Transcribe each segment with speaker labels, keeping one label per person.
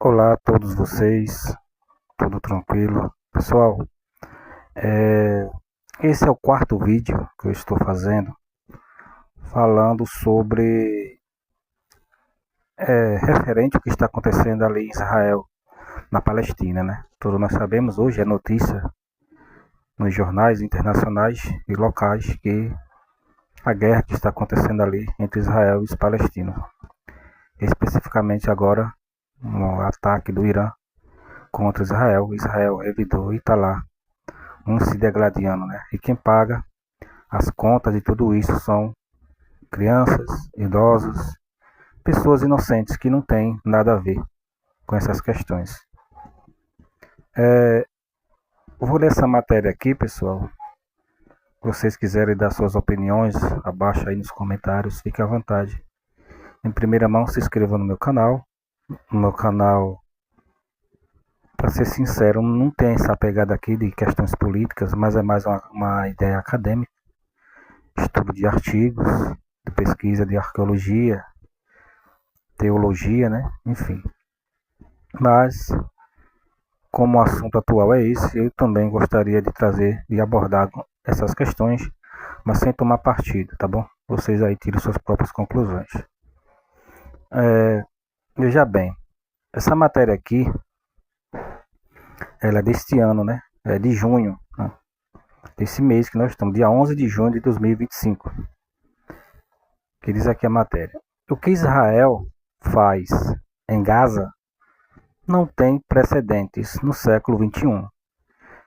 Speaker 1: Olá a todos vocês, tudo tranquilo? Pessoal, esse é o quarto vídeo que eu estou fazendo falando sobre referente ao que está acontecendo ali em Israel, na Palestina, né? Todos nós sabemos, hoje é notícia nos jornais internacionais e locais que a guerra que está acontecendo ali entre Israel e os palestinos, especificamente agora no ataque do Irã contra Israel. Israel revidou e está lá um se degladiando, né? E quem paga as contas de tudo isso são crianças, idosos, pessoas inocentes que não têm nada a ver com essas questões. Eu vou ler essa matéria aqui, pessoal. Se vocês quiserem dar suas opiniões, abaixo aí nos comentários, fique à vontade. Em primeira mão, se inscreva no meu canal. No meu canal, para ser sincero, não tem essa pegada aqui de questões políticas, mas é mais uma ideia acadêmica, estudo de artigos, de pesquisa de arqueologia, teologia, né? Enfim. Mas, como o assunto atual é esse, eu também gostaria de trazer e abordar essas questões, mas sem tomar partido, tá bom? Vocês aí tirem suas próprias conclusões. Veja bem, essa matéria aqui, ela é deste ano, né? É de junho, né? Desse mês que nós estamos, dia 11 de junho de 2025. Que diz aqui a matéria. O que Israel faz em Gaza não tem precedentes no século XXI,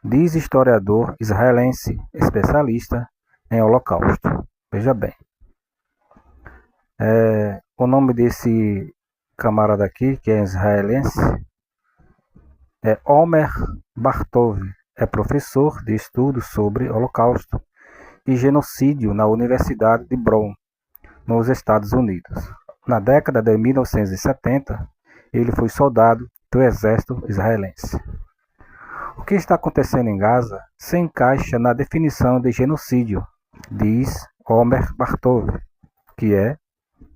Speaker 1: diz historiador israelense especialista em Holocausto. Veja bem, o nome desse camarada aqui, que é israelense, é Omer Bartov. É professor de estudos sobre Holocausto e genocídio na Universidade de Brown, nos Estados Unidos. Na década de 1970, ele foi soldado do exército israelense. O que está acontecendo em Gaza se encaixa na definição de genocídio, diz Omer Bartov, que é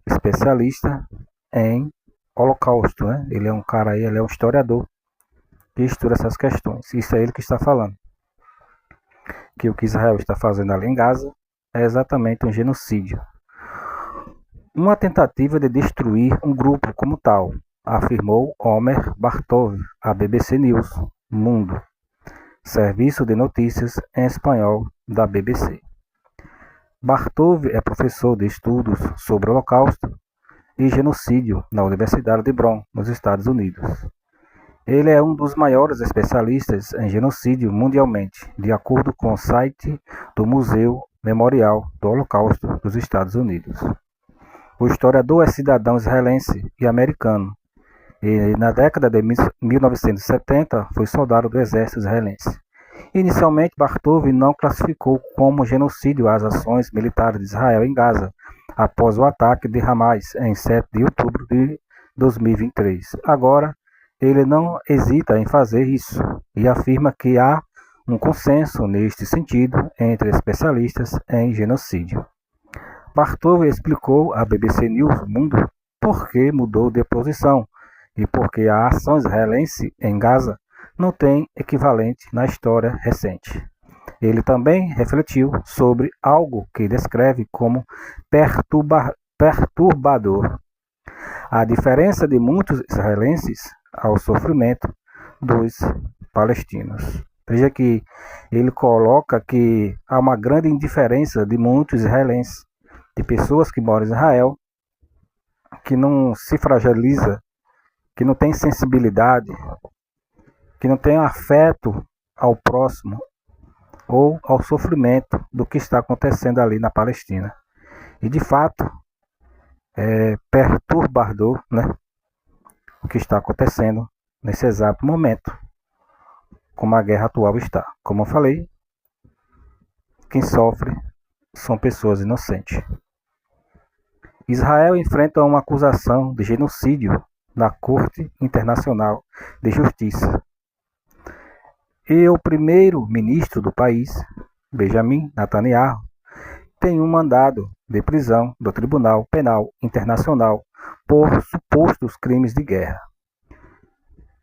Speaker 1: especialista em Holocausto, né? Ele é um cara aí, ele é um historiador que estuda essas questões. Isso é ele que está falando. Que o que Israel está fazendo ali em Gaza é exatamente um genocídio. Uma tentativa de destruir um grupo como tal, afirmou Omer Bartov à BBC News Mundo, serviço de notícias em espanhol da BBC. Bartov é professor de estudos sobre o Holocausto e genocídio na Universidade de Brown, nos Estados Unidos. Ele é um dos maiores especialistas em genocídio mundialmente, de acordo com o site do Museu Memorial do Holocausto dos Estados Unidos. O historiador é cidadão israelense e americano, e na década de 1970 foi soldado do exército israelense. Inicialmente, Bartov não classificou como genocídio as ações militares de Israel em Gaza, após o ataque de Hamas em 7 de outubro de 2023. Agora, ele não hesita em fazer isso e afirma que há um consenso neste sentido entre especialistas em genocídio. Bartov explicou à BBC News Mundo por que mudou de posição e por que a ação israelense em Gaza não tem equivalente na história recente. Ele também refletiu sobre algo que descreve como perturbador: a diferença de muitos israelenses ao sofrimento dos palestinos. Veja que ele coloca que há uma grande indiferença de muitos israelenses, de pessoas que moram em Israel, que não se fragiliza, que não tem sensibilidade, que não tem afeto ao próximo ou ao sofrimento do que está acontecendo ali na Palestina. E de fato, é perturbador, né, o que está acontecendo nesse exato momento, como a guerra atual está. Como eu falei, quem sofre são pessoas inocentes. Israel enfrenta uma acusação de genocídio na Corte Internacional de Justiça. E o primeiro-ministro do país, Benjamin Netanyahu, tem um mandado de prisão do Tribunal Penal Internacional por supostos crimes de guerra.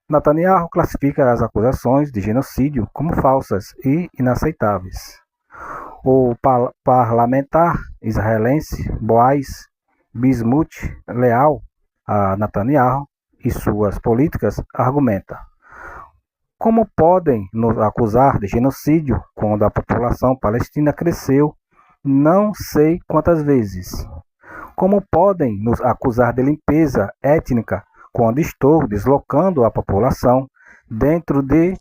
Speaker 1: Netanyahu classifica as acusações de genocídio como falsas e inaceitáveis. O parlamentar israelense Boaz Bismuth, leal a Netanyahu e suas políticas, argumenta: como podem nos acusar de genocídio quando a população palestina cresceu não sei quantas vezes? Como podem nos acusar de limpeza étnica quando estou deslocando a população dentro de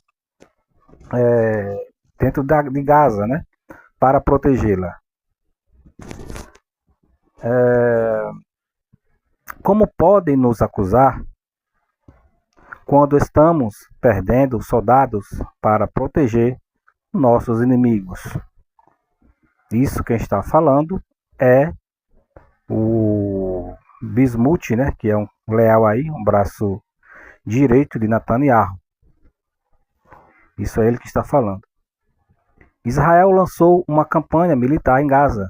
Speaker 1: Gaza, né, para protegê-la? Como podem nos acusar quando estamos perdendo soldados para proteger nossos inimigos? Isso quem está falando é o Bismuth, né, que é um leal aí, um braço direito de Netanyahu. Isso é ele que está falando. Israel lançou uma campanha militar em Gaza,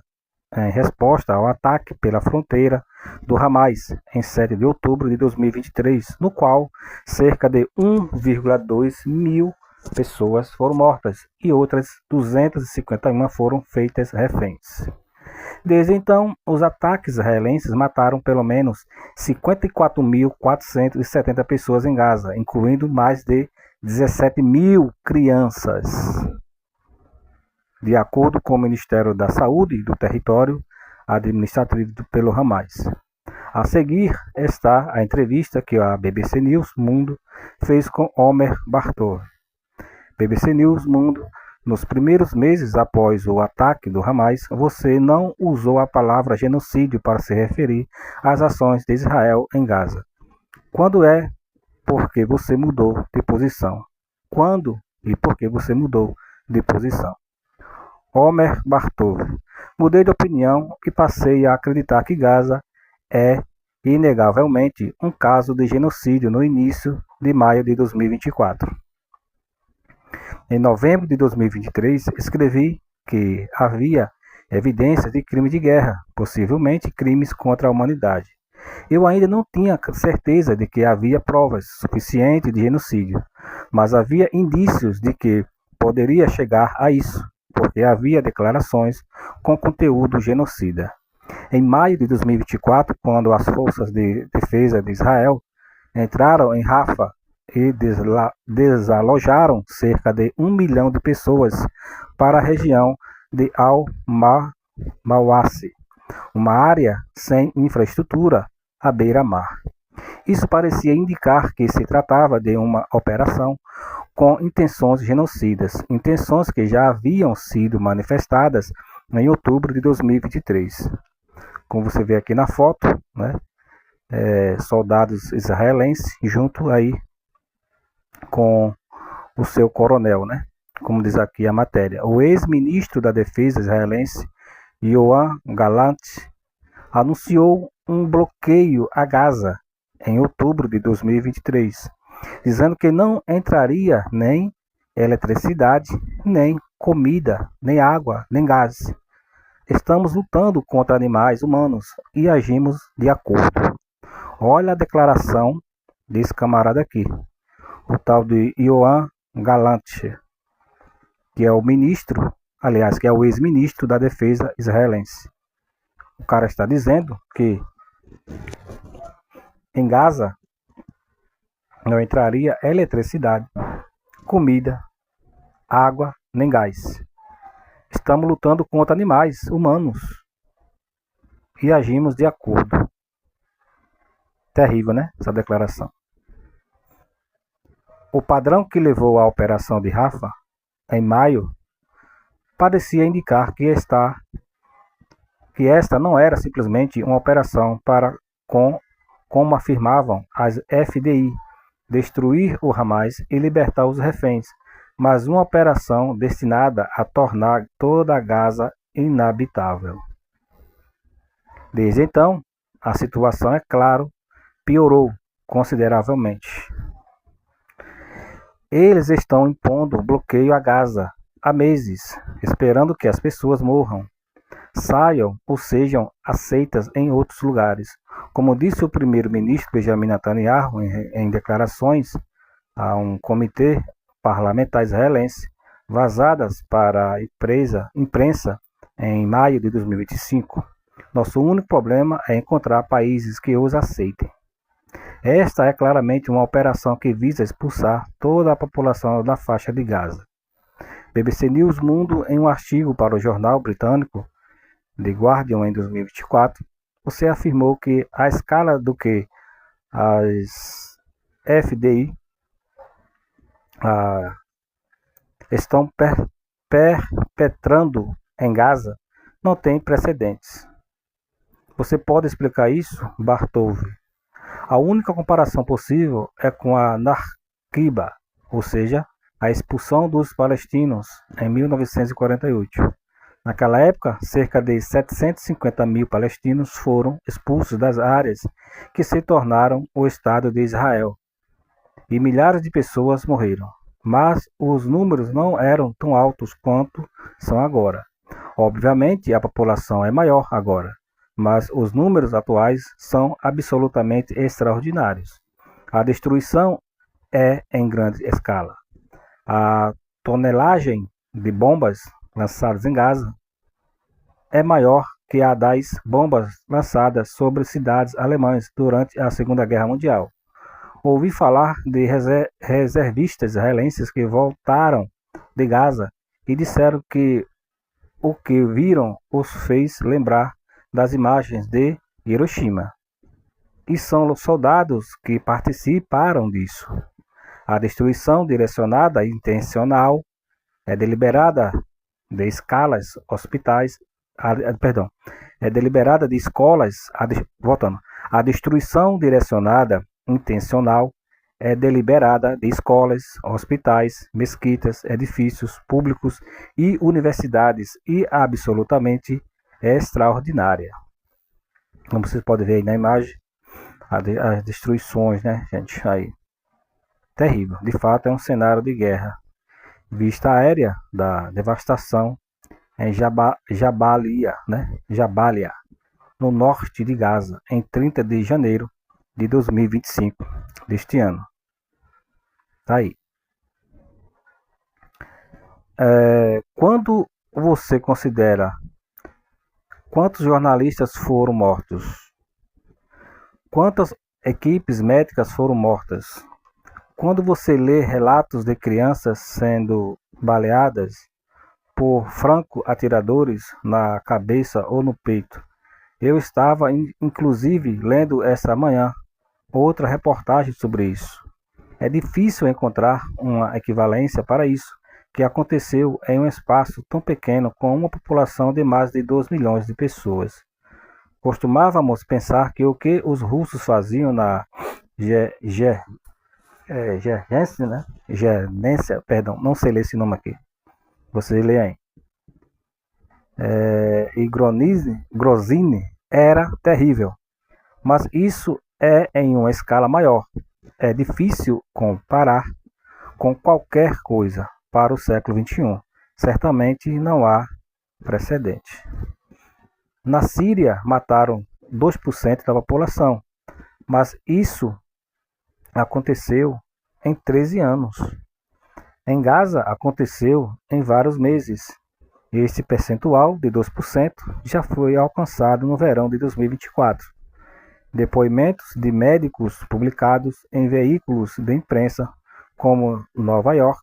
Speaker 1: em resposta ao ataque pela fronteira do Hamas, em 7 de outubro de 2023, no qual cerca de 1,2 mil pessoas foram mortas e outras 251 foram feitas reféns. Desde então, os ataques israelenses mataram pelo menos 54.470 pessoas em Gaza, incluindo mais de 17 mil crianças. De acordo com o Ministério da Saúde do Território Administrativo pelo Hamas. A seguir está a entrevista que a BBC News Mundo fez com Omer Bartov. BBC News Mundo: nos primeiros meses após o ataque do Hamas, você não usou a palavra genocídio para se referir às ações de Israel em Gaza. Quando é porque você mudou de posição? Quando e por que você mudou de posição? Omer Bartov: mudei de opinião e passei a acreditar que Gaza é, inegavelmente, um caso de genocídio no início de maio de 2024. Em novembro de 2023, escrevi que havia evidências de crime de guerra, possivelmente crimes contra a humanidade. Eu ainda não tinha certeza de que havia provas suficientes de genocídio, mas havia indícios de que poderia chegar a isso, porque havia declarações com conteúdo genocida. Em maio de 2024, quando as forças de defesa de Israel entraram em Rafah e desalojaram cerca de 1 milhão de pessoas para a região de Al-Mawasi, uma área sem infraestrutura à beira-mar. Isso parecia indicar que se tratava de uma operação com intenções genocidas, intenções que já haviam sido manifestadas em outubro de 2023. Como você vê aqui na foto, né, soldados israelenses junto aí com o seu coronel, né, como diz aqui a matéria. O ex-ministro da Defesa israelense, Yoav Gallant, anunciou um bloqueio a Gaza em outubro de 2023, dizendo que não entraria nem eletricidade, nem comida, nem água, nem gás. Estamos lutando contra animais humanos e agimos de acordo. Olha a declaração desse camarada aqui, o tal de Yoav Gallant, que é o ministro, aliás, que é o ex-ministro da Defesa israelense. O cara está dizendo que em Gaza não entraria eletricidade, comida, água, nem gás. Estamos lutando contra animais humanos e agimos de acordo. Terrível, né? Essa declaração. O padrão que levou à operação de Rafah, em maio, parecia indicar que esta não era simplesmente uma operação para, como afirmavam as FDI, destruir o Hamas e libertar os reféns, mas uma operação destinada a tornar toda a Gaza inabitável. Desde então, a situação, é claro, piorou consideravelmente. Eles estão impondo bloqueio a Gaza há meses, esperando que as pessoas morram, saiam ou sejam aceitas em outros lugares. Como disse o primeiro-ministro Benjamin Netanyahu em declarações a um comitê parlamentar israelense vazadas para a imprensa em maio de 2025. Nosso único problema é encontrar países que os aceitem. Esta é claramente uma operação que visa expulsar toda a população da faixa de Gaza. BBC News Mundo, em um artigo para o jornal britânico The Guardian em 2024, você afirmou que a escala do que as FDI estão perpetrando em Gaza não tem precedentes. Você pode explicar isso, Bartov? A única comparação possível é com a Nakba, ou seja, a expulsão dos palestinos em 1948. Naquela época, cerca de 750 mil palestinos foram expulsos das áreas que se tornaram o Estado de Israel, e milhares de pessoas morreram. Mas os números não eram tão altos quanto são agora. Obviamente, a população é maior agora, mas os números atuais são absolutamente extraordinários. A destruição é em grande escala. A tonelagem de bombas lançadas em Gaza é maior que a das bombas lançadas sobre cidades alemãs durante a Segunda Guerra Mundial. Ouvi falar de reservistas israelenses que voltaram de Gaza e disseram que o que viram os fez lembrar das imagens de Hiroshima. E são soldados que participaram disso. A destruição direcionada e intencional é deliberada de escalas hospitais, é deliberada de escolas, voltando. A destruição direcionada intencional é deliberada de escolas, hospitais, mesquitas, edifícios públicos e universidades e absolutamente extraordinária. Como vocês podem ver aí na imagem, as destruições, né, gente, aí. Terrível. De fato, é um cenário de guerra. Vista aérea da devastação em Jabalia, no norte de Gaza, em 30 de janeiro de 2025, deste ano. Tá aí. Quando você considera quantos jornalistas foram mortos, quantas equipes médicas foram mortas, quando você lê relatos de crianças sendo baleadas por franco-atiradores na cabeça ou no peito, eu estava inclusive lendo esta manhã outra reportagem sobre isso. É difícil encontrar uma equivalência para isso, que aconteceu em um espaço tão pequeno com uma população de mais de 2 milhões de pessoas. Costumávamos pensar que o que os russos faziam na Gerência, perdão, não sei ler esse nome aqui. Você lê aí. E Grozny era terrível. Mas isso é em uma escala maior. É difícil comparar com qualquer coisa para o século XXI. Certamente não há precedente. Na Síria mataram 2% da população, mas isso aconteceu em 13 anos. Em Gaza aconteceu em vários meses. Este percentual de 2% já foi alcançado no verão de 2024. Depoimentos de médicos publicados em veículos de imprensa como Nova York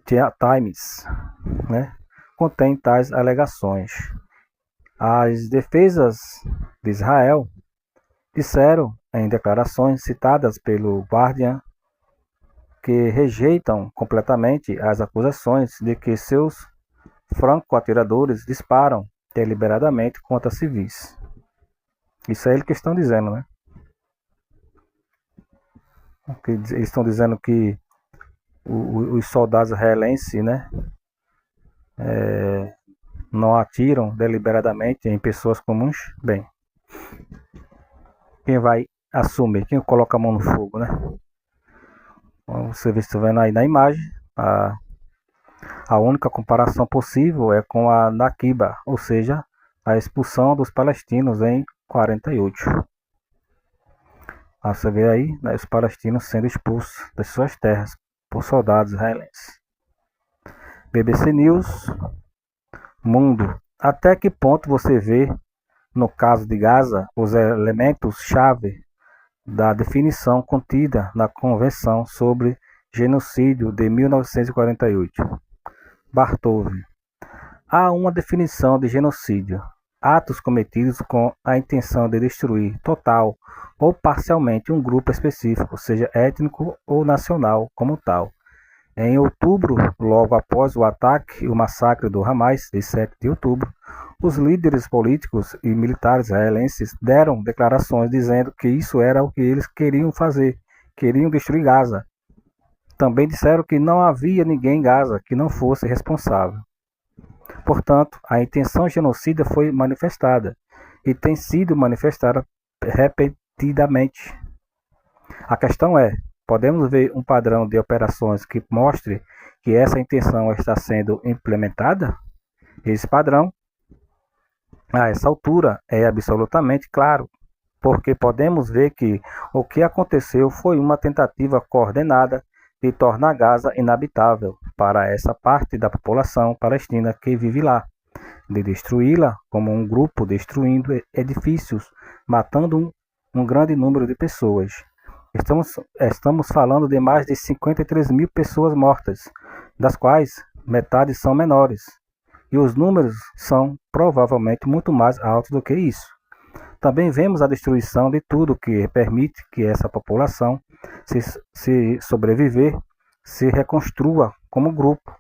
Speaker 1: Times, contém tais alegações. As defesas de Israel disseram em declarações citadas pelo Guardian que rejeitam completamente as acusações de que seus franco-atiradores disparam deliberadamente contra civis. Isso é eles que estão dizendo, né? Eles estão dizendo que os soldados israelenses, não atiram deliberadamente em pessoas comuns. Bem, quem vai assumir? Quem coloca a mão no fogo, né? Você está vendo aí na imagem, a única comparação possível é com a Nakba, ou seja, a expulsão dos palestinos em 48. Você vê aí, né, os palestinos sendo expulsos das suas terras por soldados israelenses. BBC News Mundo. Até que ponto você vê, no caso de Gaza, os elementos-chave da definição contida na Convenção sobre Genocídio de 1948? Bartov. Há uma definição de genocídio: atos cometidos com a intenção de destruir total ou parcialmente um grupo específico, seja étnico ou nacional como tal. Em outubro, logo após o ataque e o massacre do Hamas, de 7 de outubro, os líderes políticos e militares israelenses deram declarações dizendo que isso era o que eles queriam fazer, queriam destruir Gaza. Também disseram que não havia ninguém em Gaza que não fosse responsável. Portanto, a intenção genocida foi manifestada e tem sido manifestada repetidamente. A questão é: podemos ver um padrão de operações que mostre que essa intenção está sendo implementada? Esse padrão, a essa altura, é absolutamente claro, porque podemos ver que o que aconteceu foi uma tentativa coordenada de tornar Gaza inabitável para essa parte da população palestina que vive lá, de destruí-la como um grupo, destruindo edifícios, matando um grande número de pessoas. Estamos falando de mais de 53 mil pessoas mortas, das quais metade são menores. E os números são provavelmente muito mais altos do que isso. Também vemos a destruição de tudo que permite que essa população, se sobreviver, se reconstrua como grupo,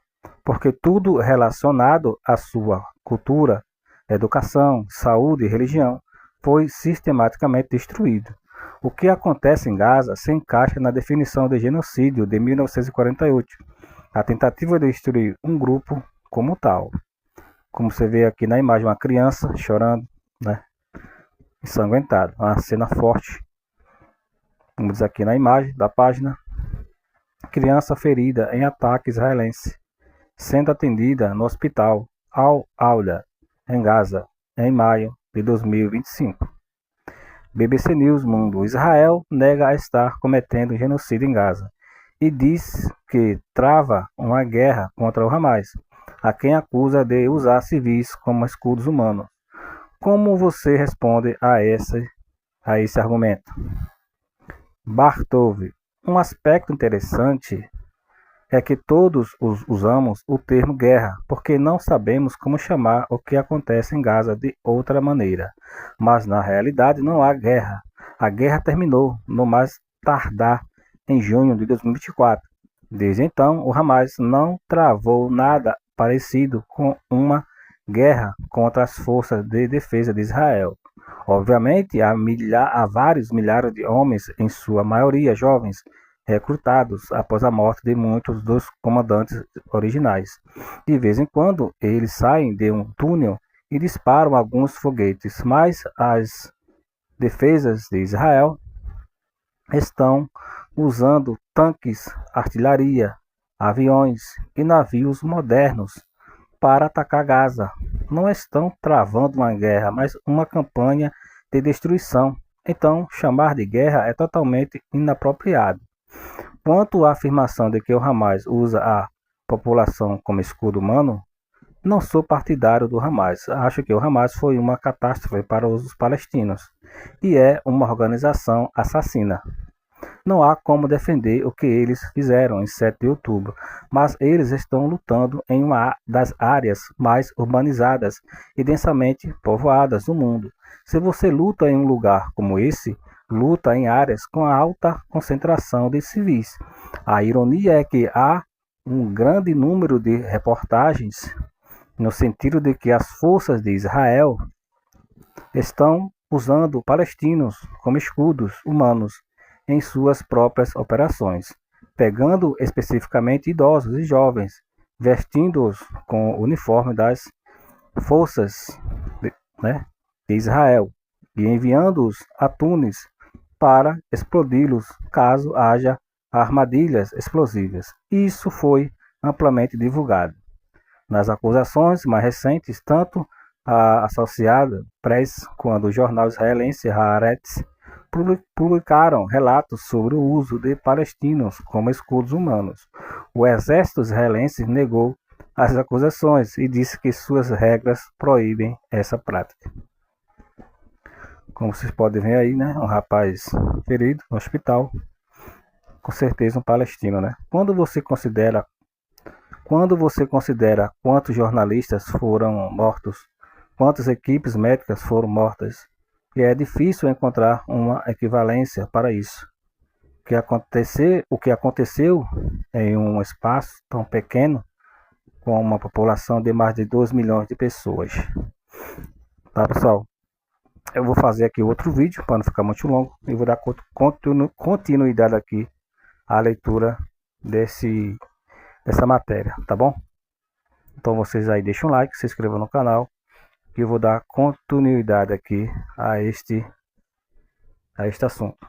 Speaker 1: porque tudo relacionado à sua cultura, educação, saúde e religião foi sistematicamente destruído. O que acontece em Gaza se encaixa na definição de genocídio de 1948, a tentativa de destruir um grupo como tal. Como você vê aqui na imagem, uma criança chorando, né, ensanguentada, uma cena forte. Como diz aqui na imagem da página, criança ferida em ataque israelense, sendo atendida no hospital Al-Aula, em Gaza, em maio de 2025. BBC News Mundo. Israel nega estar cometendo genocídio em Gaza e diz que trava uma guerra contra o Hamas, a quem acusa de usar civis como escudos humanos. Como você responde a esse argumento? Bartov. Um aspecto interessante é que todos usamos o termo guerra, porque não sabemos como chamar o que acontece em Gaza de outra maneira. Mas na realidade não há guerra. A guerra terminou, no mais tardar, em junho de 2024. Desde então, o Hamas não travou nada parecido com uma guerra contra as forças de defesa de Israel. Obviamente, há vários milhares de homens, em sua maioria jovens, recrutados após a morte de muitos dos comandantes originais. De vez em quando, eles saem de um túnel e disparam alguns foguetes, mas as defesas de Israel estão usando tanques, artilharia, aviões e navios modernos para atacar Gaza. Não estão travando uma guerra, mas uma campanha de destruição. Então, chamar de guerra é totalmente inapropriado. Quanto à afirmação de que o Hamas usa a população como escudo humano, não sou partidário do Hamas. Acho que o Hamas foi uma catástrofe para os palestinos e é uma organização assassina. Não há como defender o que eles fizeram em 7 de outubro, mas eles estão lutando em uma das áreas mais urbanizadas e densamente povoadas do mundo. Se você luta em um lugar como esse, luta em áreas com alta concentração de civis. A ironia é que há um grande número de reportagens no sentido de que as forças de Israel estão usando palestinos como escudos humanos em suas próprias operações, pegando especificamente idosos e jovens, vestindo-os com o uniforme das forças de Israel e enviando-os a Túnez para explodi-los caso haja armadilhas explosivas. Isso foi amplamente divulgado. Nas acusações mais recentes, tanto a Associated Press quanto o jornal israelense Haaretz publicaram relatos sobre o uso de palestinos como escudos humanos. O exército israelense negou as acusações e disse que suas regras proíbem essa prática. Como vocês podem ver aí, né? Um rapaz ferido no hospital, com certeza um palestino, né? Quando você considera quantos jornalistas foram mortos, quantas equipes médicas foram mortas, e é difícil encontrar uma equivalência para isso. O que aconteceu em um espaço tão pequeno, com uma população de mais de 2 milhões de pessoas. Tá, pessoal? Eu vou fazer aqui outro vídeo para não ficar muito longo e vou dar continuidade aqui à leitura dessa matéria, tá bom? Então vocês aí deixem um like, se inscrevam no canal que eu vou dar continuidade aqui a este assunto.